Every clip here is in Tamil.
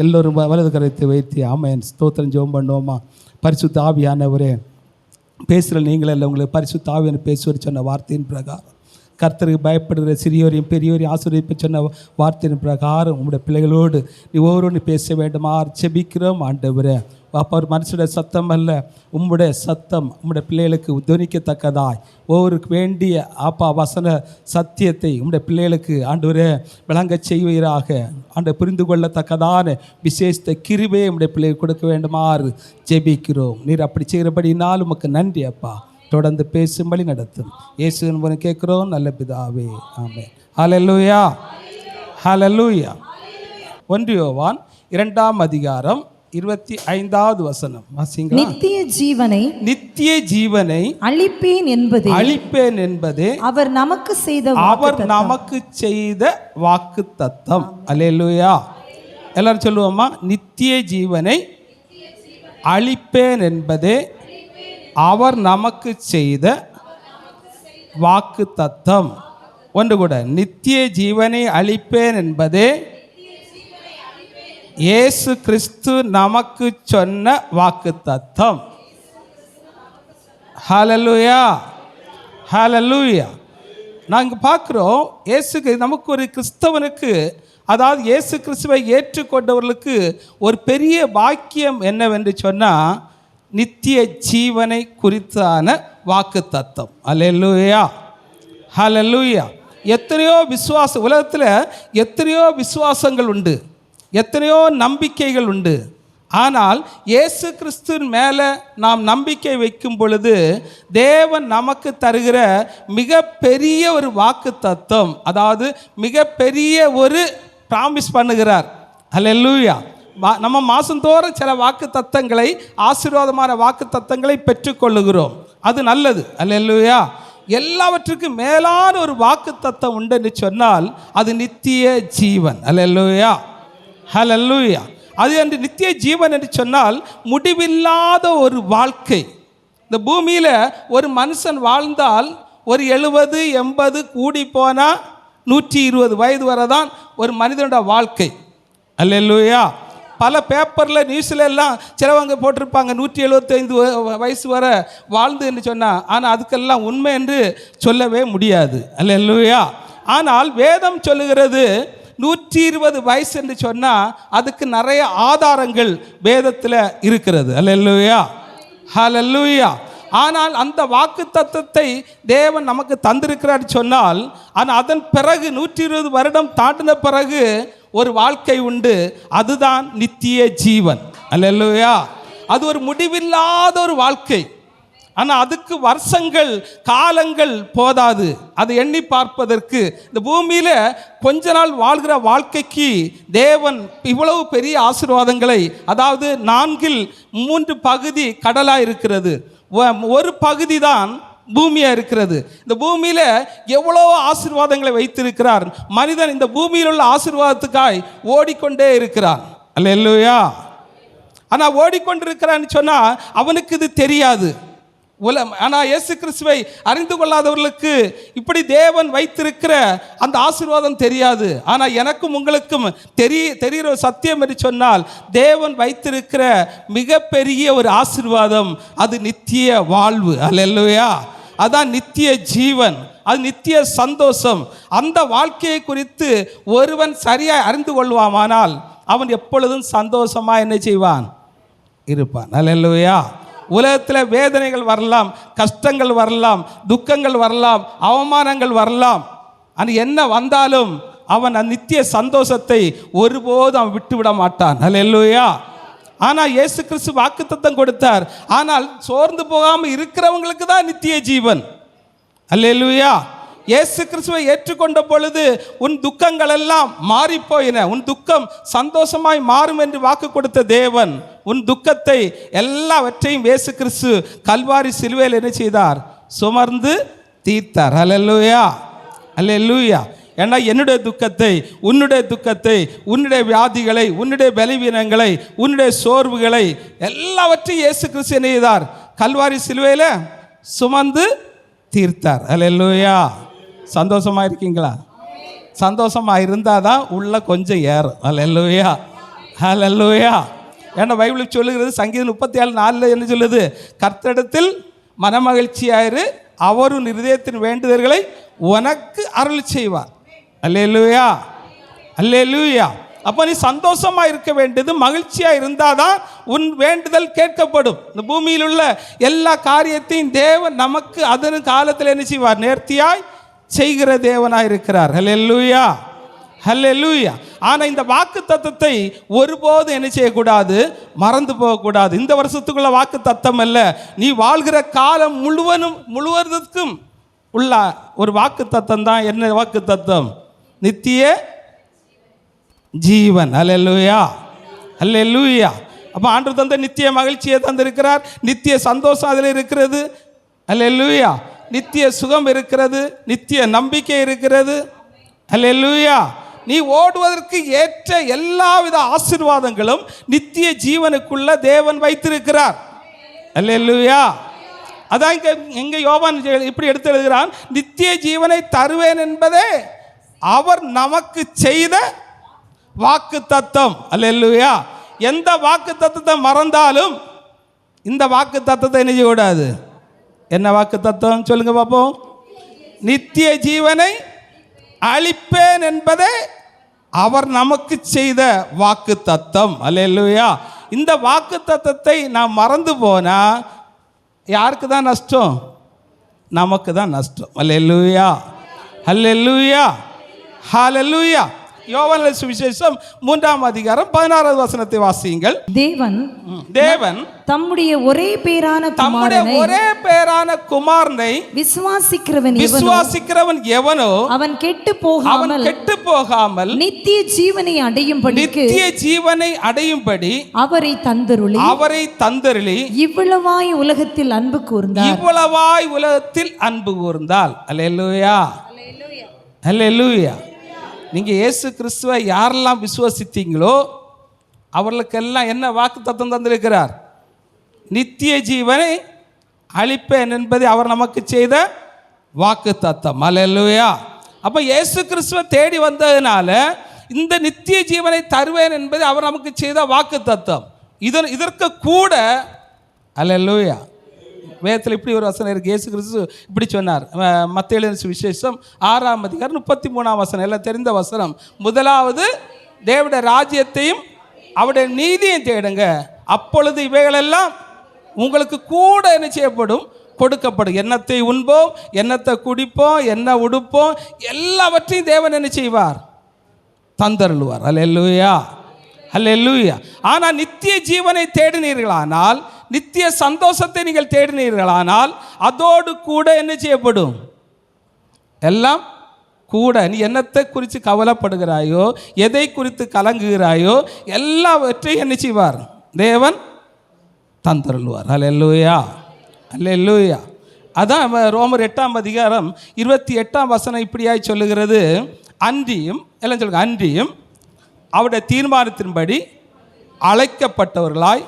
எல்லோரும் வலது கரத்தை வைத்து ஆமென் ஸ்தோத்திரம் ஜெபம் பண்ணுவோமா. பரிசுத்த ஆவியானவரே, பேசுகிற நீங்களே இல்லை, உங்களுக்கு பரிசுத்த ஆவியான பேசுவார் சொன்ன வார்த்தையின் பிரகாரம், கர்த்தருக்கு பயப்படுகிற சிறியோரையும் பெரியோரையும் ஆசீர்வதிப்பு சொன்ன வார்த்தையின் பிரகாரம் உங்களுடைய பிள்ளைகளோடு நீ ஒவ்வொரு பேச வேண்டுமா செபிக்கிறோம். ஆண்டவரே அப்போ ஒரு மனுஷனுடைய சத்தம் அல்ல, உம்முடைய சத்தம் உம்முடைய பிள்ளைகளுக்கு துணிக்கத்தக்கதாய் ஒவ்வொருக்கு வேண்டிய அப்பா வசன சத்தியத்தை உம்முடைய பிள்ளைகளுக்கு ஆண்டவரே விளங்க செய்வீராக. ஆண்டு புரிந்து கொள்ளத்தக்கதான விசேஷத்தை கிருபையை உம்முடைய பிள்ளைகளுக்கு கொடுக்க வேண்டுமாறு ஜெபிக்கிறோம். நீர் அப்படி செய்கிறபடினால் உமக்கு நன்றி அப்பா. தொடர்ந்து பேசும்படி நடத்தும் இயேசுவின் கேட்கிறோம் நல்ல பிதாவே, ஆமென். ஹல்லேலூயா, ஹல்லேலூயா. 1 யோவான் 2ஆம் அதிகாரம் 25வது வசனம் வாசிங்க. நித்திய ஜீவனை அழிப்பேன் என்பதே அவர் நமக்கு செய்த வாக்குத்தத்தம். அல்லேலூயா. எல்லாரும் சொல்லுவோமா, நித்திய ஜீவனை அழிப்பேன் என்பதே அவர் நமக்கு செய்த வாக்குத்தத்தம். ஒன்று கூட, நித்திய ஜீவனை அளிப்பேன் என்பதே இயேசு கிறிஸ்து நமக்கு சொன்ன வாக்குத்தத்தம். ஹல்லேலூயா, ஹல்லேலூயா. நாங்கள் பார்க்குறோம், இயேசுக்கு நமக்கு ஒரு கிறிஸ்தவனுக்கு, அதாவது இயேசு கிறிஸ்துவை ஏற்றுக்கொண்டவர்களுக்கு ஒரு பெரிய பாக்கியம் என்னவென்று சொன்னால் நித்திய ஜீவனை குறித்தான வாக்குத்தத்தம். அல்லேலூயா, ஹல்லேலூயா. எத்தனையோ விசுவாசம், உலகத்தில் எத்தனையோ விசுவாசங்கள் உண்டு, எத்தனையோ நம்பிக்கைகள் உண்டு. ஆனால் இயேசு கிறிஸ்துவின் மேலே நாம் நம்பிக்கை வைக்கும் பொழுது தேவன் நமக்கு தருகிற மிகப்பெரிய ஒரு வாக்குத்தத்தம், அதாவது மிகப்பெரிய ஒரு ப்ராமிஸ் பண்ணுகிறார். அல்லேலூயா. நம்ம மாதந்தோறும் சில வாக்கு தத்தங்களை, ஆசீர்வாதமான வாக்கு தத்தங்களை பெற்றுக்கொள்ளுகிறோம். அது நல்லது. அல்லேலூயா. எல்லாவற்றுக்கும் மேலான ஒரு வாக்கு தத்தம் உண்டுன்னு சொன்னால் அது நித்திய ஜீவன். அல்லேலூயா, ஹல்லேலூயா. அது என்று நித்திய ஜீவன் என்று சொன்னால் முடிவில்லாத ஒரு வாழ்க்கை. இந்த பூமியில் ஒரு மனுஷன் வாழ்ந்தால் ஒரு 70, 80 கூடி போனால் 120 வயது வரை தான் ஒரு மனிதனோட வாழ்க்கை. அல்லேலூயா. பல பேப்பரில் நியூஸில் எல்லாம் சிலவங்க போட்டிருப்பாங்க 175 வயசு வரை வாழ்ந்துன்னு சொன்னால், ஆனால் அதுக்கெல்லாம் உண்மை என்று சொல்லவே முடியாது. அல்லேலூயா. ஆனால் வேதம் சொல்லுகிறது 120 வயசு என்று சொன்னால் அதுக்கு நிறைய ஆதாரங்கள் வேதத்தில் இருக்கிறது. அல்லேலூயா, ஹல்லேலூயா. ஆனால் அந்த வாக்கு தத்தத்தை தேவன் நமக்கு தந்திருக்கிறார் சொன்னால், ஆனால் அதன் பிறகு 120 வருடம் தாண்டின பிறகு ஒரு வாழ்க்கை உண்டு, அதுதான் நித்திய ஜீவன். அல்லேலூயா. அது ஒரு முடிவில்லாத ஒரு வாழ்க்கை. ஆனால் அதுக்கு வருஷங்கள் காலங்கள் போதாது அதை எண்ணி பார்ப்பதற்கு. இந்த பூமியில் கொஞ்ச நாள் வாழ்கிற வாழ்க்கைக்கு தேவன் இவ்வளவு பெரிய ஆசீர்வாதங்களை, அதாவது 4/3 பகுதி கடலாக இருக்கிறது, ஒரு பகுதி தான் பூமியாக இருக்கிறது. இந்த பூமியில் எவ்வளோ ஆசீர்வாதங்களை வைத்திருக்கிறார். மனிதன் இந்த பூமியில் உள்ள ஆசீர்வாதத்துக்காய் ஓடிக்கொண்டே இருக்கிறான். அல்லேலூயா. ஆனால் ஓடிக்கொண்டிருக்கிறான்னு சொன்னால் அவனுக்கு இது தெரியாது. ஆனால் இயேசு கிறிஸ்துவை அறிந்து கொள்ளாதவர்களுக்கு இப்படி தேவன் வைத்திருக்கிற அந்த ஆசீர்வாதம் தெரியாது. ஆனால் எனக்கும் உங்களுக்கும் தெரிகிற சத்தியம் என்று சொன்னால், தேவன் வைத்திருக்கிற மிகப்பெரிய ஒரு ஆசீர்வாதம் அது நித்திய வாழ்வு. அல்லேலூயா. அதான் நித்திய ஜீவன், அது நித்திய சந்தோஷம். அந்த வாழ்க்கையை குறித்து ஒருவன் சரியாக அறிந்து கொள்வாமானால் அவன் எப்பொழுதும் சந்தோஷமாக என்ன செய்வான்? இருப்பான். அல்லேலூயா. உலகத்தில் வேதனைகள் வரலாம், கஷ்டங்கள் வரலாம், துக்கங்கள் வரலாம், அவமானங்கள் வரலாம். ஆனால் என்ன வந்தாலும் அவன் அந்த நித்திய சந்தோஷத்தை ஒருபோதும் அவன் விட்டு விட மாட்டான். அல்லேலூயா. ஆனால் இயேசு கிறிஸ்து வாக்குத்தத்தம் கொடுத்தார், ஆனால் சோர்ந்து போகாமல் இருக்கிறவங்களுக்கு தான் நித்திய ஜீவன். அல்லேலூயா. இயேசு கிறிஸ்துவை ஏற்றுக்கொண்ட பொழுது உன் துக்கங்கள் எல்லாம் மாறி போயின, உன் துக்கம் சந்தோஷமாய் மாறும் என்று வாக்கு கொடுத்த தேவன் உன் துக்கத்தை எல்லாவற்றையும் இயேசு கிறிஸ்து கல்வாரி சிலுவையில் என்ன செய்தார்? சுமர்ந்து தீர்த்தார். அல்லேலூயா, அல்லேலூயா. ஏன்னா என்னுடைய துக்கத்தை, உன்னுடைய துக்கத்தை, உன்னுடைய வியாதிகளை, உன்னுடைய பலவீனங்களை, உன்னுடைய சோர்வுகளை எல்லாவற்றையும் இயேசு கிறிஸ்து என்ன செய்தார்? கல்வாரி சிலுவையில் சுமந்து தீர்த்தார். அல்லேலூயா. சந்தோஷமாக இருக்கீங்களா? சந்தோஷமாக இருந்தால் தான் உள்ள கொஞ்சம் ஏறும். அல்லேலூயா, ஹல்லேலூயா. ஏன்னா பைபிள் சொல்லுகிறது சங்கீதம் 37:4 என்ன சொல்லுது? கர்த்தரிடத்தில் மனமகிழ்ச்சியாயிரு, அவரும் இருதயத்தின் வேண்டுதல்களை உனக்கு அருள் செய்வார். அல்லேலூயா, அல்லேலூயா. அப்போ நீ சந்தோஷமாக இருக்க வேண்டியது, மகிழ்ச்சியாக இருந்தால் தான் உன் வேண்டுதல் கேட்கப்படும். இந்த பூமியில் உள்ள எல்லா காரியத்தையும் தேவன் நமக்கு அதன் காலத்தில் என்ன செய்வார்? நேர்த்தியாய் செய்கிற தேவனாக இருக்கிறார். அல்லேலூயா, அல்லேலூயா. ஆனால் இந்த வாக்கு தத்தத்தை ஒருபோதும் என்ன செய்யக்கூடாது? மறந்து போகக்கூடாது. இந்த வருஷத்துக்குள்ள வாக்கு தத்தம் அல்ல, நீ வாழ்கிற காலம் முழுவதற்கும் உள்ள ஒரு வாக்கு தத்தம் தான். என்ன வாக்கு தத்தம்? நித்திய ஜீவன். அல்லேலூயா, அல்லேலூயா. அப்போ ஆண்டவர் தந்த நித்திய மகிழ்ச்சியை தந்திருக்கிறார், நித்திய சந்தோஷம் அதில் இருக்கிறது. அல்லேலூயா. நித்திய சுகம் இருக்கிறது, நித்திய நம்பிக்கை இருக்கிறது. அல்லேலூயா. நீ ஓடுவதற்கு ஏற்ற எல்லாவித ஆசீர்வாதங்களும் நித்திய ஜீவனுக்குள்ள தேவன் வைத்திருக்கிறார். அல்லேலூயா. அதான் இங்க யோவான் இப்படி எடுத்து எழுதுகிறான், நித்திய ஜீவனை தருவேன் என்பதே அவர் நமக்கு செய்த வாக்கு தத்தம். அல்லேலூயா. எந்த வாக்கு தத்தத்தை மறந்தாலும் இந்த வாக்கு தத்தத்தை என்ன செய்யக்கூடாது? என்ன வாக்கு தத்தம் சொல்லுங்க பார்ப்போம்? நித்திய ஜீவனை அளிப்பேன் என்பதே அவர் நமக்கு செய்த வாக்கு தத்தம். அல்லேலூயா. இந்த வாக்கு தத்தத்தை நாம் மறந்து போனா யாருக்கு தான் நஷ்டம்? நமக்கு தான் நஷ்டம். அல்லேலூயா, அல்லேலூயா, ஹல்லேலூயா. யோவான் சுவிசேஷம் 3:16 வசனத்தை வாசியுங்கள். தேவன் தம்முடைய ஒரே பேரான குமாரனை விசுவாசிக்கிறவன் எவனோ அவன் கெட்டு போகாமல் நித்திய ஜீவனை அடையும்படி அவரை தந்தருளி இவ்வளவாய் உலகத்தில் அன்பு கூர்ந்தாள். அல்லேலூயா, அல்லேலூயா. நீங்கள் இயேசு கிறிஸ்துவை யாரெல்லாம் விசுவாசித்தீங்களோ அவர்களுக்கெல்லாம் என்ன வாக்கு தத்தம் தந்திருக்கிறார்? நித்திய ஜீவனை அளிப்பேன் என்பதை அவர் நமக்கு செய்த வாக்கு தத்தம். அல்லேலூயா. அப்போ இயேசு கிறிஸ்துவை தேடி வந்ததுனால இந்த நித்திய ஜீவனை தருவேன் என்பதை அவர் நமக்கு செய்த வாக்கு தத்தம். இதற்கு கூட அல்லேலூயா வேதத்தில் இப்படி ஒரு வசனம் இருக்குது. இயேசு கிறிஸ்து இப்படி சொன்னார். மத்தேயு சுவிசேஷம் 6:33 வசனம், எல்லாம் தெரிந்த வசனம். முதலாவது தேவனுடைய ராஜ்யத்தையும் அவருடைய நீதியையும் தேடுங்க, அப்பொழுது இவைகளெல்லாம் உங்களுக்கு கூட என்ன செய்யப்படும்? கொடுக்கப்படும். எண்ணத்தை உண்போம், எண்ணத்தை குடிப்போம், என்ன உடுப்போம், எல்லாவற்றையும் தேவன் என்ன செய்வார்? தந்தருள்வார். அல்லேலூயா, அல்லேலூயா. ஆனால் நித்திய ஜீவனை தேடினீர்களானால், நித்திய சந்தோஷத்தை நீங்கள் தேடினீர்களானால் அதோடு கூட என்ன செய்யப்படும்? எல்லாம் கூட. நீ என்னத்தை குறித்து கவலைப்படுகிறாயோ, எதை குறித்து கலங்குகிறாயோ, எல்லாவற்றையும் என்ன செய்வார்? தேவன் தந்தருள்வார். அல்லேலூயா, அல்லேலூயா. அதான் ரோமர் 8:28 வசனம் இப்படியாய் சொல்லுகிறது. அன்றியும் எல்லாம் சொல்லுங்க, அன்றியும் அவருடைய தீர்மானத்தின்படி அழைக்கப்பட்டவர்களாய்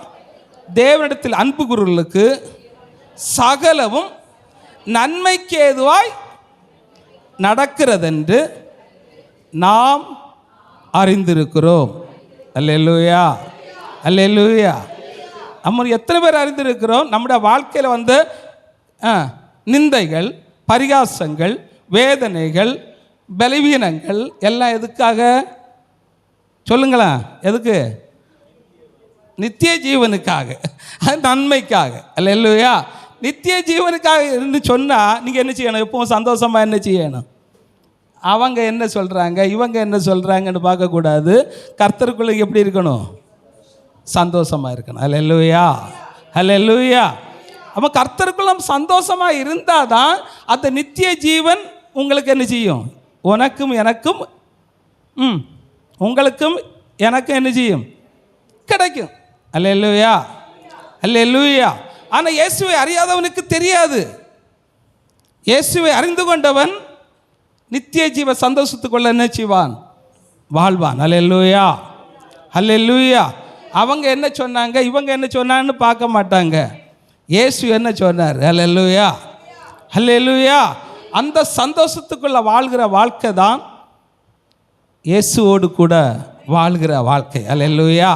தேவனிடத்தில் அன்பு கூறுவர்களுக்கு சகலமும் நன்மைக்கு ஏதுவாய் நடக்கிறதென்று நாம் அறிந்திருக்கிறோம். அல்லேலூயா, அல்லேலூயா. நம்ம எத்தனை பேர் அறிந்திருக்கிறோம்? நம்முடைய வாழ்க்கையில் வந்து நிந்தைகள், பரிகாசங்கள், வேதனைகள், பலவீனங்கள் எல்லாம் எதுக்காக சொல்லுங்களேன்? எதுக்கு? நித்திய ஜீவனுக்காக, நன்மைக்காக. அல்லேலூயா. நித்திய ஜீவனுக்காக இருந்து சொன்னால் நீங்கள் என்ன செய்யணும்? எப்பவும் சந்தோஷமாக என்ன செய்யணும்? அவங்க என்ன சொல்கிறாங்க, இவங்க என்ன சொல்கிறாங்கன்னு பார்க்கக்கூடாது. கர்த்தருக்குள்ள எப்படி இருக்கணும்? சந்தோஷமாக இருக்கணும். அல்லேலூயா, அல்லேலூயா. அப்போ கர்த்தருக்குள்ள நம்ம சந்தோஷமாக இருந்தால் தான் அந்த நித்திய ஜீவன் உங்களுக்கு என்ன செய்யும்? உனக்கும் எனக்கும் உங்களுக்கும் எனக்கும் என்ன செய்யும்? கிடைக்கும். அல்லேலூயா, அல்லேலூயா. ஆனால் இயேசுவை அறியாதவனுக்கு தெரியாது. இயேசுவை அறிந்து கொண்டவன் நித்திய ஜீவ சந்தோஷத்துக்குள்ள என்ன செய்வான்? வாழ்வான். அல்லேலூயா, அல்லேலூயா. அவங்க என்ன சொன்னாங்க, இவங்க என்ன சொன்னான்னு பார்க்க மாட்டாங்க. இயேசு என்ன சொன்னார்? அல்லேலூயா, அல்லேலூயா. அந்த சந்தோஷத்துக்குள்ள வாழ்கிற வாழ்க்கை தான் இயேசுவோடு கூட வாழ்கிற வாழ்க்கை. அல்லேலூயா,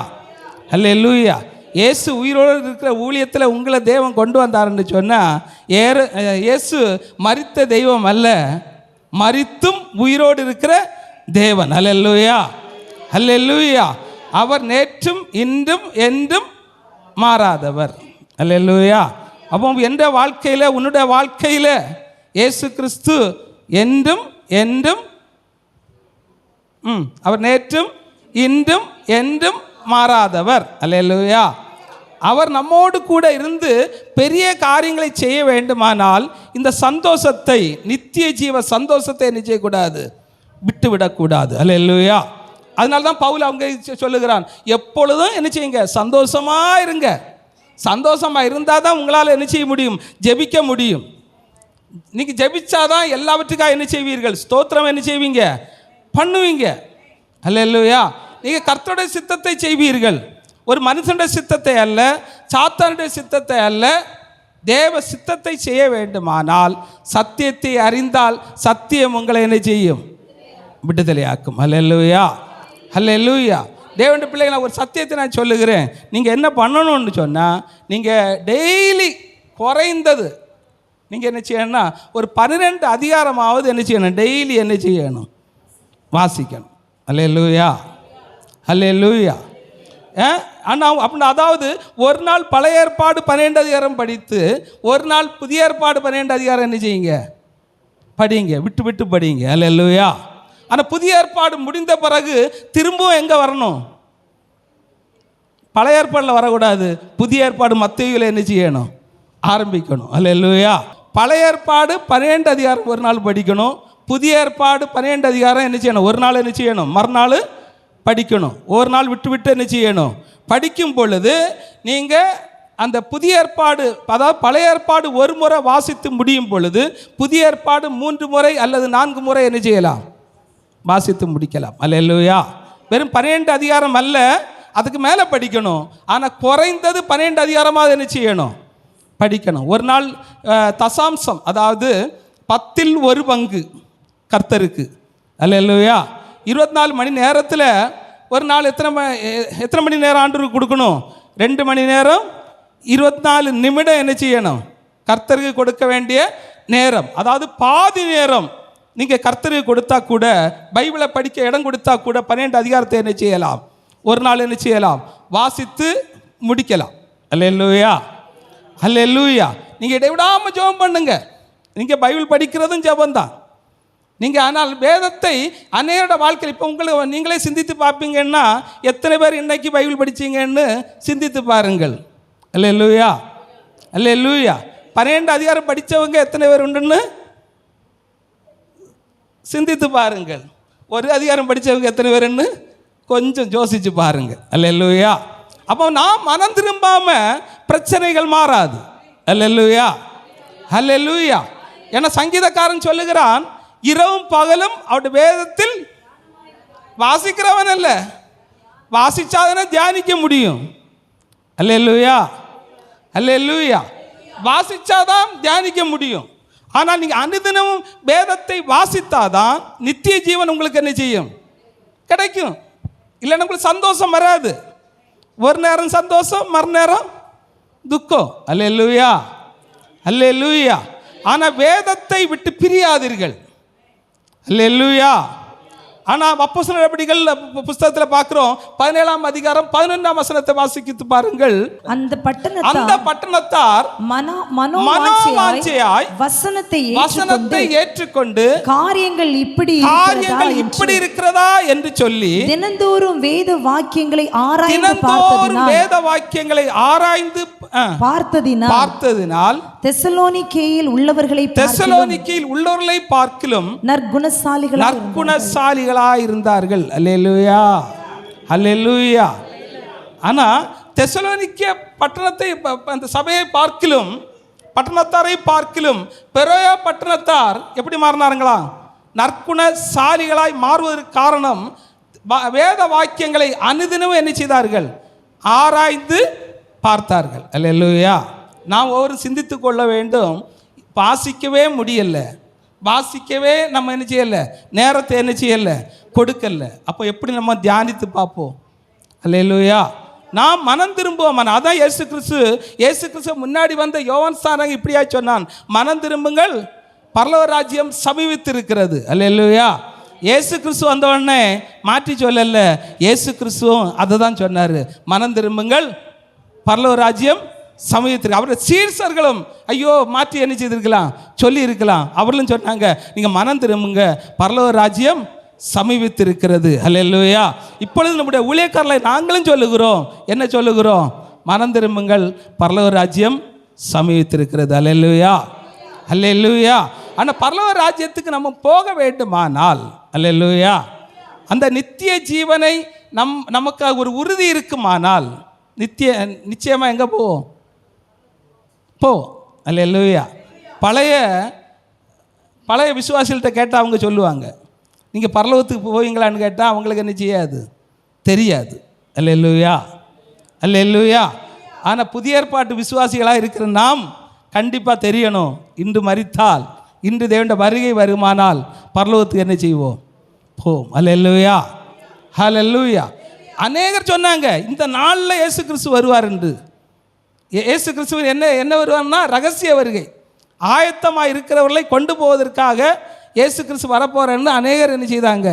அல்லேலூயா. இயேசு உயிரோடு இருக்கிற ஊழியத்தில் உங்களை தேவன் கொண்டு வந்தாருன்னு சொன்னால், இயேசு மரித்த தெய்வம் அல்ல, மரித்தும் உயிரோடு இருக்கிற தேவன். அல்லேலூயா, அல்லேலூயா. அவர் நேற்றும் இன்றும் என்றும் மாறாதவர். அல்லேலூயா. அப்போ என்ற வாழ்க்கையில், உன்னுடைய வாழ்க்கையில் இயேசு கிறிஸ்து என்றும் என்றும் அவர் நேற்றும் இன்றும் என்றும் மாறாதவர். அல்லேலூயா. அவர் நம்மோடு கூட இருந்து பெரிய காரியங்களை செய்ய வேண்டுமானால் இந்த சந்தோஷத்தை, நித்திய ஜீவ சந்தோஷத்தை என்ன செய்யக்கூடாது, விட்டு விடக்கூடாது. அல்லேலூயா. அதனால தான் பவுல் அவங்க சொல்லுகிறான், எப்பொழுதும் என்ன செய்யுங்க, சந்தோஷமாக இருங்க. சந்தோஷமாக இருந்தால் தான் உங்களால் என்ன செய்ய முடியும், ஜெபிக்க முடியும். நீங்கள் ஜெபிச்சாதான் எல்லாவற்றுக்காக என்ன செய்வீர்கள், ஸ்தோத்திரம் என்ன செய்வீங்க, பண்ணுவீங்க. அல்லேலூயா. நீங்கள் கர்த்தருடைய சித்தத்தை செய்வீர்கள், ஒரு மனுஷனுடைய சித்தத்தை அல்ல, சாத்தானுடைய சித்தத்தை அல்ல. தேவ சித்தத்தை செய்ய வேண்டுமானால் சத்தியத்தை அறிந்தால் சத்தியம் உங்களை என்ன செய்யும், விடுதலையாக்கும். அல்லேலூயா, அல்லேலூயா. தேவனுடைய பிள்ளைகளை ஒரு சத்தியத்தை நான் சொல்லுகிறேன். நீங்கள் என்ன பண்ணணும்னு சொன்னால், நீங்கள் டெய்லி குறைந்தது நீங்கள் என்ன செய்யணும்னா ஒரு 12 அதிகாரமாவது என்ன செய்யணும், டெய்லி என்ன செய்யணும், வாசிக்கணும். அல்லேலூயா, அல்லேலூயா. ஆனால் அப்படின்னா, அதாவது ஒரு நாள் பழைய ஏற்பாடு 12 அதிகாரம் படித்து ஒரு நாள் புதிய ஏற்பாடு 12 அதிகாரம் என்ன செய்யுங்க, படிங்க, விட்டு விட்டு படிங்க. அல்லேலூயா. ஆனால் புதிய ஏற்பாடு முடிந்த பிறகு திரும்பவும் எங்கே வரணும், பழைய ஏற்பாடில் வரக்கூடாது, புதிய ஏற்பாடு மத்தேயுவில் என்ன செய்யணும், ஆரம்பிக்கணும். அல்லேலூயா. பழைய ஏற்பாடு 12 அதிகாரம் ஒரு நாள் படிக்கணும், புதிய ஏற்பாடு 12 அதிகாரம் என்ன செய்யணும், ஒரு நாள் என்ன செய்யணும், மறுநாள் படிக்கணும். ஒரு நாள் விட்டு விட்டு என்ன செய்யணும், படிக்கும் பொழுது நீங்கள் அந்த புதிய ஏற்பாடு, அதாவது பழைய ஏற்பாடு ஒரு முறை வாசித்து முடியும் பொழுது புதிய ஏற்பாடு 3 முறை அல்லது 4 முறை என்ன செய்யலாம், வாசித்து முடிக்கலாம். அல்லேலூயா. வெறும் 12 அதிகாரம் அல்ல, அதுக்கு மேலே படிக்கணும். ஆனால் குறைந்தது 12 அதிகாரமாக என்ன செய்யணும், படிக்கணும். ஒரு நாள் தசாம்சம், அதாவது 10ல் 1 பங்கு கர்த்தருக்கு. அல்லேலூயா. 24 மணி நேரத்தில் ஒரு நாள் எத்தனை மணி நேரம் ஆண்டவருக்கு கொடுக்கணும், 2 மணி நேரம் 24 நிமிடம் என்ன செய்யணும், கர்த்தருக்கு கொடுக்க வேண்டிய நேரம். அதாவது பாதி நேரம் நீங்கள் கர்த்தருக்கு கொடுத்தா கூட, பைபிளை படிக்க இடம் கொடுத்தா கூட 12 அதிகாரத்தை என்ன செய்யலாம், ஒரு நாள் என்ன செய்யலாம், வாசித்து முடிக்கலாம். அல்லேலூயா, அல்லேலூயா. நீங்கள் இடைவிடாமல் ஜெபம் பண்ணுங்க. நீங்கள் பைபிள் படிக்கிறதும் ஜெபந்தான் நீங்கள். ஆனால் வேதத்தை அநேகரோட வாழ்க்கையில் இப்போ உங்களுக்கு நீங்களே சிந்தித்து பார்ப்பீங்கன்னா, எத்தனை பேர் இன்னைக்கு பைபிள் படிச்சீங்கன்னு சிந்தித்து பாருங்கள். அல்லேலூயா, அல்லேலூயா. 12 அதிகாரம் படித்தவங்க எத்தனை பேர் உண்டுன்னு சிந்தித்து பாருங்கள். ஒரு அதிகாரம் படித்தவங்க எத்தனை பேருன்னு கொஞ்சம் யோசிச்சு பாருங்கள். அல்லேலூயா. அப்போ நான் மனம் திரும்பாமல் பிரச்சனைகள் மாறாது. அல்லேலூயா, அல்லேலூயா. ஏன்னா சங்கீதக்காரன் சொல்லுகிறான், இரவும் பகலும் அவருடைய வேதத்தில் வாசிக்கிறவன் அல்ல, வாசிச்சாதானே தியானிக்க முடியும். அல்லேலூயா, அல்லேலூயா. வாசிச்சாதான் தியானிக்க முடியும். ஆனால் நீங்கள் அனுதினமும் வேதத்தை வாசித்தாதான் நித்திய ஜீவன் உங்களுக்கு என்ன செய்யும், கிடைக்கும். இல்லைன்னா உங்களுக்கு சந்தோஷம் வராது. ஒரு நேரம் சந்தோஷம், மறுநேரம் துக்கம். அல்லேலூயா, அல்லேலூயா. ஆனால் வேதத்தை விட்டு பிரியாதீர்கள். அல்லேலூயா. ஆனால் அப்போஸ்தலர் நடபடிகள் புத்தகத்தில் பார்க்கிறோம், 17ஆம் அதிகாரம் 11ஆம் வசனத்தை வாசித்து பாருங்கள். அந்த பட்டணத்தார் மனோவாஞ்சையாய் வசனத்தை ஏற்றுக்கொண்டு காரியங்கள் இப்படி இருக்கிறதா என்று சொல்லி தினந்தோறும் வேத வாக்கியங்களை ஆராய்ந்து பார்த்ததினால் தெசலோனிக்கேயில் உள்ளவர்களை பார்க்கிலும் நற்குணசாலிகளாய் இருந்தார்கள். அல்லேலூயா, அல்லேலூயா. ஆனால் தெசலோனிக்கே பட்டணத்தை, அந்த சபையை பார்க்கிலும், பட்டணத்தாரை பார்க்கிலும் பெரோயா பட்டணத்தார் எப்படி மாறினாருங்களா, நற்குணசாலிகளாய் மாறுவதற்கு காரணம் வேத வாக்கியங்களை அனுதினமும் என்ன செய்தார்கள், ஆராய்ந்து பார்த்தார்கள். அல்லேலூயா. நாம் ஒவ்வொரு சிந்தித்து கொள்ள வேண்டும். வாசிக்கவே முடியலை, வாசிக்கவே நம்ம என்ன செய்யலை, நேரத்தை என்ன செய்யலை கொடுக்கல. அப்போ எப்படி நம்ம தியானித்து பார்ப்போம்? அல்லேலூயா. நாம் மனம் திரும்புவோம். அதான் இயேசு கிறிஸ்து முன்னாடி வந்த யோவான் ஸ்நானகன் இப்படியா சொன்னான், மனம் திரும்புங்கள், பரலோக ராஜ்யம் சமீபித்திருக்கிறது. அல்லேலூயா. இயேசு கிறிஸ்து வந்த உடனே மாற்றி சொல்லல, இயேசு கிறிஸ்துவும் அதை தான் சொன்னார், மனம் திரும்புங்கள், பரலோக ராஜ்யம் சமீபத்திற்கு. அவருடைய சீர்சர்களும் ஐயோ மாற்றி என்ன செய்திருக்கலாம், சொல்லி இருக்கலாம். அவர்களும் சொன்னாங்க, நீங்கள் மனம் திரும்புங்க, பரலோக ராஜ்யம் சமீபித்திருக்கிறது. அல்லேலூயா. இப்பொழுது நம்முடைய ஊழியக்காரர்களை நாங்களும் சொல்லுகிறோம், என்ன சொல்லுகிறோம்? மனம் திரும்புங்கள், பரலோக ராஜ்யம் சமீபித்திருக்கிறது. அல்லேலூயா, அல்லேலூயா. ஆனால் பரலோக ராஜ்யத்துக்கு நம்ம போக வேண்டுமானால், அல்லேலூயா, அந்த நித்திய ஜீவனை நமக்கு ஒரு உறுதி இருக்குமானால் நிச்சயமாக எங்கே போவோம்? அல்லேலூயா. பழைய விசுவாசிகள்கிட்ட கேட்டால் அவங்க சொல்லுவாங்க, நீங்கள் பரலோகத்துக்கு போவீங்களான்னு கேட்டால் அவங்களுக்கு என்ன செய்யாது, தெரியாது. அல்லேலூயா, அல்லேலூயா. ஆனால் புதிய ஏற்பாட்டு விசுவாசிகளாக இருக்கிற நாம் கண்டிப்பாக தெரியணும், இன்று மரித்தால், இன்று தேவனுடைய வருகை வருமானால் பரலோகத்துக்கு என்ன செய்வோம்? போம். அல்லேலூயா, ஹல்லேலூயா. அநேகர் சொன்னாங்க இந்த நாளில் இயேசு கிறிஸ்து வருவார் என்று. இயேசு கிறிஸ்து என்ன வருவார்னா ரகசிய வருகை, ஆயத்தமாக இருக்கிறவர்களை கொண்டு போவதற்காக இயேசு கிறிஸ்து வரப்போகிறேன்னு அநேகர் என்ன செய்தாங்க,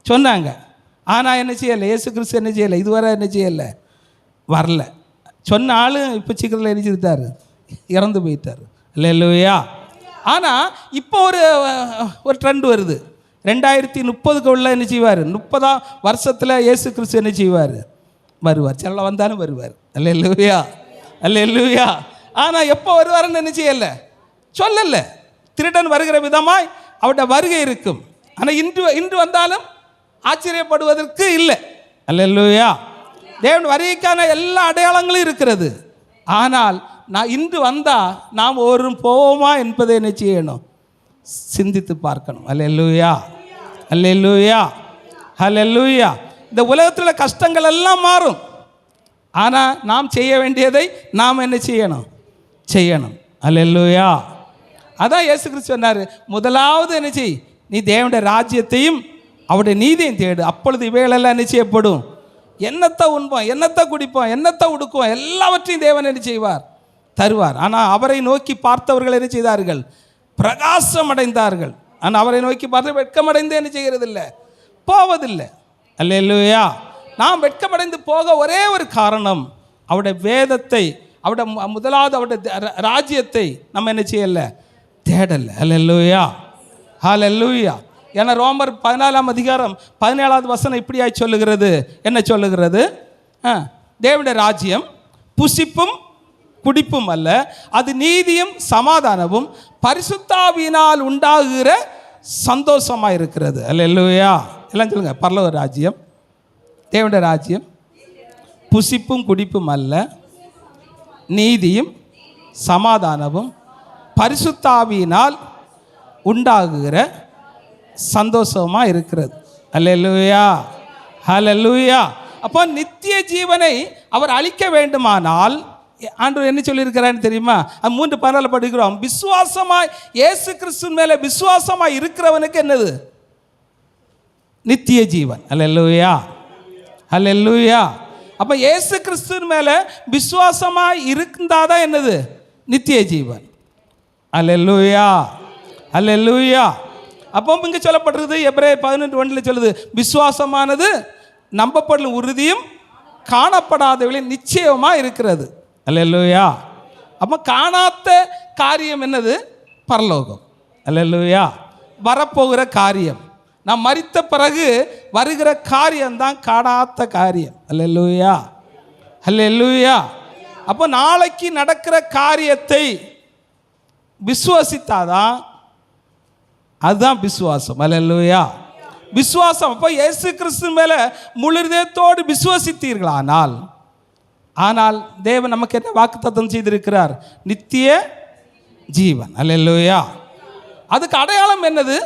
சொன்னாங்க. ஆனால் என்ன செய்யலை, இயேசு கிறிஸ்து என்ன செய்யலை, இதுவரை என்ன செய்யலை, வரல. சொன்ன ஆள் இப்போ சீக்கிரத்தில் என்ன செய்தார், இறந்து போயிட்டார். அல்லேலூயா. ஆனால் இப்போ ஒரு ட்ரெண்ட் வருது, 2030 என்ன செய்வார், 30ஆம் வருஷத்தில் இயேசு கிறிஸ்து என்ன செய்வார், வருவார். சில வந்தாலும் வருவார். அல்லேலூயா, அல்லேலூயா. ஆனால் எப்போ வருவார்னு என்ன செய்யலை, சொல்லலை. திருடன் வருகிற விதமாய் அவருடைய வருகை இருக்கும். ஆனால் இன்று வந்தாலும் ஆச்சரியப்படுவதற்கு இல்லை. அல்லேலூயா. தேவன் வருகைக்கான எல்லா அடையாளங்களும் இருக்கிறது. ஆனால் நான் இன்று வந்தால் நாம் ஒருவரும் போவோமா என்பதை என்ன செய்யணும், சிந்தித்து பார்க்கணும். அல்லேலூயா, அல்லேலூயா, அல்லேலூயா. இந்த உலகத்தில் கஷ்டங்கள் எல்லாம் மாறும். ஆனால் நாம் செய்ய வேண்டியதை நாம் என்ன செய்யணும், செய்யணும். அல்லேலூயா. அதான் இயேசு கிறிஸ்து சொன்னார், முதலாவது என்ன செய், நீ தேவனுடைய ராஜ்யத்தையும் அவருடைய நீதியும் தேடு, அப்பொழுது இவைகளெல்லாம் என்ன செய்யப்படும். என்னத்தை உண்போம், என்னத்தை குடிப்போம், என்னத்தை உடுக்குவோம், எல்லாவற்றையும் தேவன் என்ன செய்வார், தருவார். ஆனால் அவரை நோக்கி பார்த்தவர்கள் என்ன செய்தார்கள், பிரகாசம் அடைந்தார்கள். ஆனால் அவரை நோக்கி பார்த்து வெட்கமடைந்து என்ன செய்கிறதில்லை, போவதில்லை. அல்லேலூயா. நாம் வெட்கமடைந்து போக ஒரே ஒரு காரணம், அவருடைய வேதத்தை, அவருடைய முதலாவது அவருடைய ராஜ்யத்தை நம்ம என்ன செய்யலை, தேடலை. அல்லேலூயா, ஹல்லேலூயா. ஏன்னா ரோமர் 14ஆம் அதிகாரம் 17ஆவது வசனம் இப்படியாய் சொல்லுகிறது, என்ன சொல்லுகிறது, தேவனுடைய ராஜ்யம் புசிப்பும் குடிப்பும் அல்ல, அது நீதியும் சமாதானமும் பரிசுத்தாவியினால் உண்டாகுகிற சந்தோஷமாக இருக்கிறது. அல்லேலூயா. எல்லாம் சொல்லுங்க, பரலோக ராஜ்யம், தேவனுடைய ராஜ்யம் புசிப்பும் குடிப்பும் அல்ல, நீதியும் சமாதானமும் பரிசுத்தாவியினால் உண்டாகுகிற சந்தோஷமாக இருக்கிறது. அல்லேலூயா, ஹல்லேலூயா. அப்போ நித்திய ஜீவனை அவர் அளிக்க வேண்டுமானால் ஆண்டவர் என்ன சொல்லியிருக்கிறான்னு தெரியுமா? 3:14 படிக்கிறோம், விசுவாசமாய் இயேசு கிறிஸ்துவின் மேலே விசுவாசமாய் இருக்கிறவனுக்கு என்னது, நித்திய ஜீவன். அல்லேலூயா, அல்லேலூயா. அப்போ இயேசு கிறிஸ்துவின் மேலே விசுவாசமாய் இருந்தாதான் என்னது, நித்திய ஜீவன். அல்லேலூயா, அல்லேலூயா. அப்போ இங்கே சொல்லப்பட்டிருக்குது, எபிரேயர் 11:1 சொல்லுது, விசுவாசமானது நம்பப்படும் உறுதியும் காணப்படாதவர்களின் நிச்சயமாக இருக்கிறது. அல்லேலூயா. அப்போ காணாத காரியம் என்னது, பரலோகம். அல்லேலூயா. வரப்போகிற காரியம், நாம் மரித்த பிறகு வருகிற காரியம்தான் காணாத காரியம். அல்லேலூயா, அல்லேலூயா. அப்போ நாளைக்கு நடக்கிற காரியத்தை விசுவாசித்தாதான், அதுதான் விசுவாசம். அல்லேலூயா, விசுவாசம். அப்போ இயேசு கிறிஸ்து மேலே முழு இதயத்தோடு விசுவாசித்தீர்களானால், ஆனால் தேவன் நமக்கு என்ன வாக்குத்தத்தம் செய்திருக்கிறார், நித்திய ஜீவன். அல்லேலூயா. அதுக்கு அடையாளம் என்னது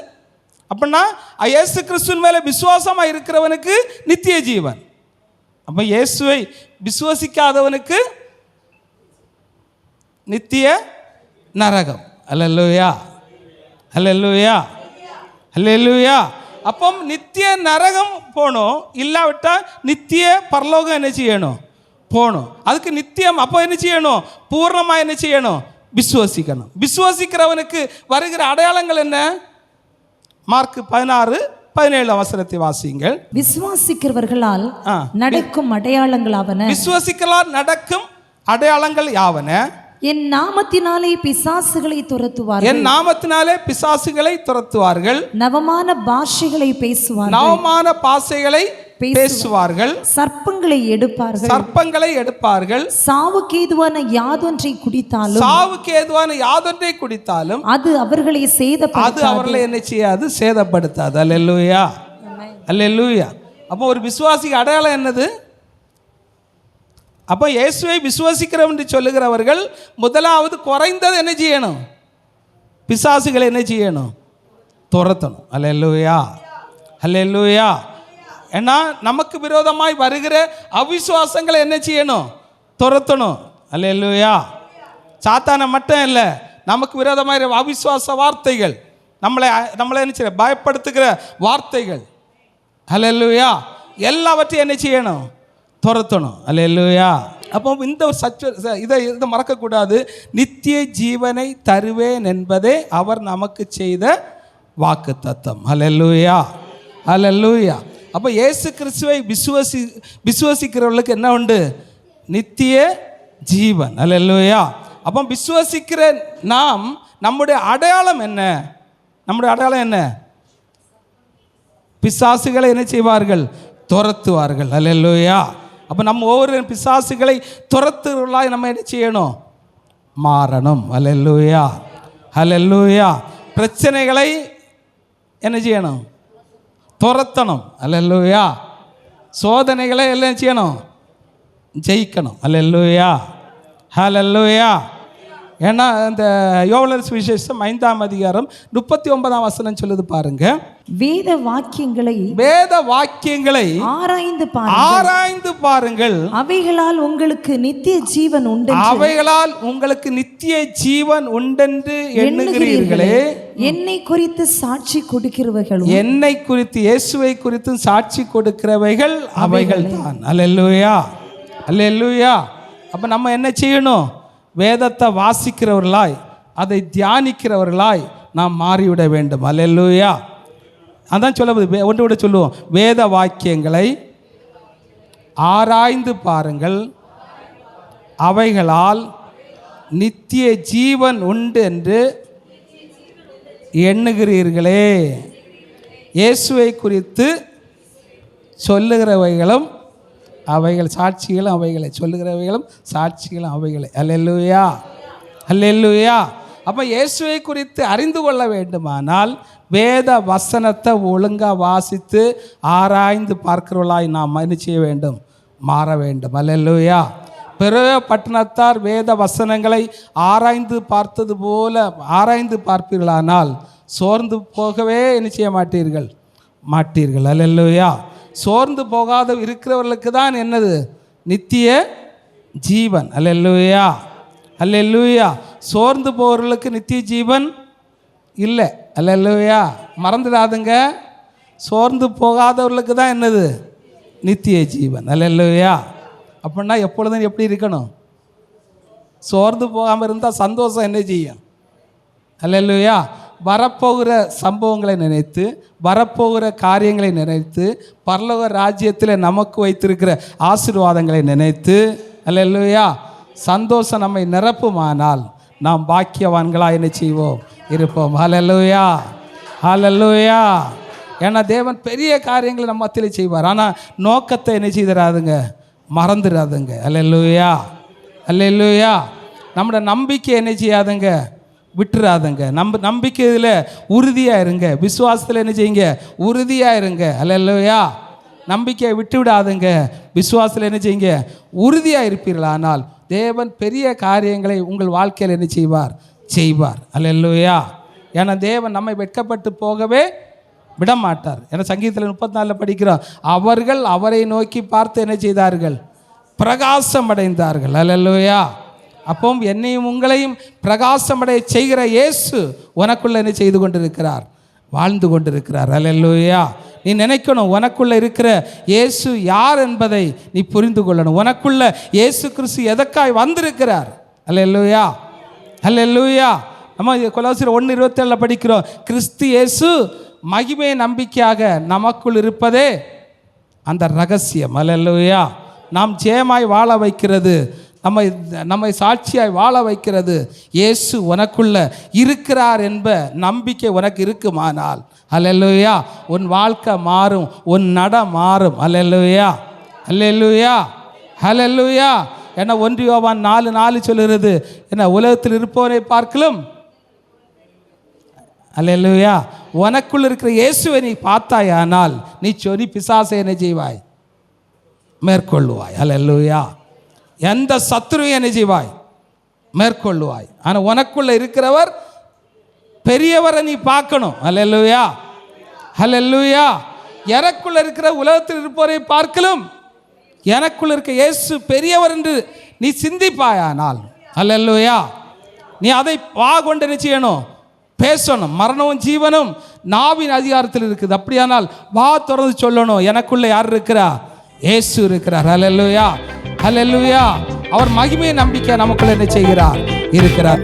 அப்படின்னா, இயேசு கிறிஸ்துவின் மேலே விசுவாசமாக இருக்கிறவனுக்கு நித்திய ஜீவன். அப்போ இயேசுவை விசுவாசிக்காதவனுக்கு நித்திய நரகம். அல்லேலூயா, அல்லேலூயா, அல்லேலூயா. அப்போ நித்திய நரகம் போகணும், இல்லாவிட்டால் நித்திய பரலோகம் என்ன செய்யணும், போகணும். அதுக்கு நித்தியம் அப்போ என்ன செய்யணும், பூர்ணமாக என்ன செய்யணும், விசுவசிக்கணும். விசுவசிக்கிறவனுக்கு வருகிற அடையாளங்கள் என்ன? மார்க் 16:17 வசனத்தை வாசியுங்கள். விசுவாசிக்கிறவர்களால் நடக்கும் அடையாளங்கள் ஆவன. விசுவாசிக்கலால் நடக்கும் அடையாளங்கள் யாவன? என் நாமத்தினாலே பிசாசுகளை துரத்துவார்கள். என் நாமத்தினாலே பிசாசுகளை துரத்துவார்கள். நவமான பாஷைகளை பேசுவார்கள். நவமான பாஷைகளை பேசுவார்கள். சர்ப்பங்களை எடுப்பார்கள். சர்ப்பங்களை எடுப்பார்கள். சாவுக்கேதுவான யாதொன்றை குடித்தாலும், சாவுக்கேதுவான யாதொன்றை குடித்தாலும் அது அவர்களை அது அவர்களை என்ன செய்யாது, சேதப்படுத்தாது. அல்லேலூயா, அல்லேலூயா. அப்போ ஒரு விசுவாசிக்கு அடையாளம் என்னது? அப்போ இயேசுவை விசுவாசிக்கிறோம் என்று சொல்லுகிறவர்கள் முதலாவது குறைந்தது என்ன செய்யணும், பிசாசுகளை என்ன செய்யணும், துரத்தணும். அல்லேலூயா, அல்லேலூயா. ஏன்னா நமக்கு விரோதமாய் வருகிற அவிசுவாசங்களை என்ன செய்யணும், துரத்தணும். அல்லேலூயா. சாத்தானை மட்டும் இல்லை, நமக்கு விரோதமாக அவிசுவாச வார்த்தைகள், நம்மளை என்ன செய்ய பயப்படுத்துகிற வார்த்தைகள், அல்லேலூயா, எல்லாவற்றையும் என்ன செய்யணும், துரத்தணும். அல்லேலூயா. அப்போ இந்த இதை மறக்கக்கூடாது. நித்திய ஜீவனை தருவேன் என்பதே அவர் நமக்கு செய்த வாக்கு தத்தம். அல்லேலூயா, அல்லேலூயா. அப்போ இயேசு கிறிஸ்துவை விசுவசிக்கிறவர்களுக்கு என்ன உண்டு, நித்திய ஜீவன். அல்லேலூயா. அப்போ விசுவசிக்கிற நாம், நம்முடைய அடையாளம் என்ன? நம்முடைய அடையாளம் என்ன? பிசாசுகளை என்ன செய்வார்கள், துரத்துவார்கள். அல்லேலூயா. அப்போ நம்ம ஒவ்வொரு பிசாசுகளை துரத்துவர்களாய் நம்ம என்ன செய்யணும், மாறணும். அல்லேலூயா, அல்லேலூயா. பிரச்சனைகளை என்ன செய்யணும், துரத்தணும். அல்லேலூயா. சோதனைகளை எல்லாம் செய்யணும், ஜெயிக்கணும். அல்லேலூயா, அல்லேலூயா. ஏன்னா இந்த யோவான் சுவிசேஷம் 5ஆம் அதிகாரம் 39ஆம் வசனம் சொல்லுது பாருங்க. வேத வாக்கியங்களை ஆராய்ந்து பாருங்கள். அவைகளால் உங்களுக்கு நித்திய ஜீவன் உண்டு. அவைகளால் உங்களுக்கு நித்திய ஜீவன் உண்டென்று எண்ணுகிறீர்களே. என்னை குறித்து சாட்சி கொடுக்கிறவைகளும், என்னை குறித்து இயேசுவை குறித்து சாட்சி கொடுக்கிறவைகள் அவைகள் தான். அல்லேலூயா, அல்லேலூயா. அப்ப நம்ம என்ன செய்யணும், வேதத்தை வாசிக்கிறவர்களாய், அதை தியானிக்கிறவர்களாய் நாம் மாறிவிட வேண்டும். அல்லேலூயா. அதான் சொல்லுவது, ஒன்று விட சொல்லுவோம், வேத வாக்கியங்களை ஆராய்ந்து பாருங்கள், அவைகளால் நித்திய ஜீவன் உண்டு என்று எண்ணுகிறீர்களே. இயேசுவை குறித்து சொல்லுகிறவைகளும் அவைகள், சாட்சிகளும் அவைகளை, சொல்லுகிறவைகளும் சாட்சிகளும் அவைகளை. அல்லேலூயா, அல்லேலூயா. அப்போ இயேசுவை குறித்து அறிந்து கொள்ள வேண்டுமானால் வேத வசனத்தை ஒழுங்காக வாசித்து ஆராய்ந்து பார்க்கிறவர்களாய் நாம் என்ன செய்ய வேண்டும், மாற வேண்டும். அல்லேலூயா. பெரிய பட்டணத்தார் வேத வசனங்களை ஆராய்ந்து பார்த்தது போல ஆராய்ந்து பார்ப்பீர்களானால் சோர்ந்து போகவே என்ன செய்ய மாட்டீர்கள். அல்லேலூயா. சோர்ந்து போகாத இருக்கிறவர்களுக்கு தான் என்னது, நித்திய ஜீவன். அல்லேலூயா, அல்லேலூயா. சோர்ந்து போகிறவர்களுக்கு நித்திய ஜீவன் இல்லை. அல்லேலூயா. மறந்துடாதுங்க, சோர்ந்து போகாதவர்களுக்கு தான் என்னது, நித்திய ஜீவன். அல்லேலூயா. அப்படின்னா எப்பொழுதும் எப்படி இருக்கணும், சோர்ந்து போகாமல் இருந்தால் சந்தோஷம் என்ன செய்யும். அல்லேலூயா. வரப்போகிற சம்பவங்களை நினைத்து, வரப்போகிற காரியங்களை நினைத்து, பரலோக ராஜ்யத்தில் நமக்கு வைத்திருக்கிற ஆசீர்வாதங்களை நினைத்து, அல்லேலூயா, சந்தோஷம் நம்மை நிரப்புமானால் நாம் பாக்கியவான்களாக என்ன செய்வோம், இருப்போம். அல்லேலூயா, அல்லேலூயா. ஏன்னா தேவன் பெரிய காரியங்களை நம்ம மத்தியில் செய்வார். ஆனால் நோக்கத்தை என்ன செய்திடாதுங்க, மறந்துடாதுங்க. அல்லேலூயா, அல்லேலூயா. நம்மளோட நம்பிக்கை என்ன செய்யாதுங்க, விட்டுறாதுங்க. நம்பிக்கை இதில் உறுதியாக இருங்க, விசுவாசத்தில் என்ன செய்யுங்க, உறுதியாக இருங்க. அல்லேலூயா. நம்பிக்கையை விட்டு விடாதுங்க, விசுவாசத்தில் என்ன செய்யுங்க, உறுதியாக இருப்பீர்கள். ஆனால் தேவன் பெரிய காரியங்களை உங்கள் வாழ்க்கையில் என்ன செய்வார். அல்லேலூயா. ஏன்னா தேவன் நம்மை வெட்கப்பட்டு போகவே விட மாட்டார். ஏன்னா சங்கீதத்தில் 34 படிக்கிறோம், அவர்கள் அவரை நோக்கி பார்த்து என்ன செய்தார்கள், பிரகாசம் அடைந்தார்கள். அல்லேலூயா. அப்போ என்னையும் உங்களையும் பிரகாசமடைய செய்கிற இயேசு உனக்குள்ள என்ன செய்து கொண்டிருக்கிறார், வாழ்ந்து கொண்டிருக்கிறார். அல்லேலூயா. நீ நினைக்கணும், உனக்குள்ள இருக்கிற இயேசு யார் என்பதை நீ புரிந்து கொள்ளணும். உனக்குள்ள இயேசு கிறிஸ்து எதற்காய் வந்திருக்கிறார். அல்லேலூயா, அல்லேலூயா. நம்ம கொலோசியர் 1:27 படிக்கிறோம், கிறிஸ்து இயேசு மகிமை நம்பிக்கையாக நமக்குள் இருப்பதே அந்த ரகசியம். அல்லேலூயா. நாம் ஜெயமாய் வாழ வைக்கிறது, நம்மை சாட்சியாய் வாழ வைக்கிறது இயேசு உனக்குள்ள இருக்கிறார் என்ப நம்பிக்கை உனக்கு இருக்குமானால், அல்லேலூயா, உன் வாழ்க்கை மாறும், உன் நட மாறும். அல்லேலூயா, அல்லேலூயா, அல்லேலூயா. ஏன்னா 1 யோவான் 4:4 சொல்லுகிறது, என்ன உலகத்தில் இருப்பவனை பார்க்கலும், அல்லேலூயா, உனக்குள்ள இருக்கிற இயேசுவை நீ பார்த்தாயானால் நீ சொல்லி பிசாசை என்ன செய்வாய்? மேற்கொள்ளுவாய். அல்லேலூயா. எந்த சத்துருவை என்ன செய்வாய்? மேற்கொள்ளுவாய். ஆனால் உனக்குள்ள இருக்கிறவர் பெரியவரை நீ பார்க்கணும். அல்லேலூயா, அல்லேலூயா. எனக்குள்ள இருக்கிற உலகத்தில் இருப்பவரை பார்க்கலும் எனக்குள்ள இருக்க இயேசு பெரியவர் என்று நீ சிந்திப்பாயானால், அல்லேலூயா, நீ அதை கொண்டு என்ன செய்யணும்? பேசணும். மரணமும் ஜீவனும் நாவின் அதிகாரத்தில் இருக்குது. அப்படியானால் வா திறந்து சொல்லணும், எனக்குள்ள யார் இருக்கிறா? இயேசு இருக்கிறார். அல்லேலூயா, அல்லேலூயா. அவர் மகிமையை நம்பிக்கை நமக்குள்ள என்ன செய்கிறார்? இருக்கிறார்.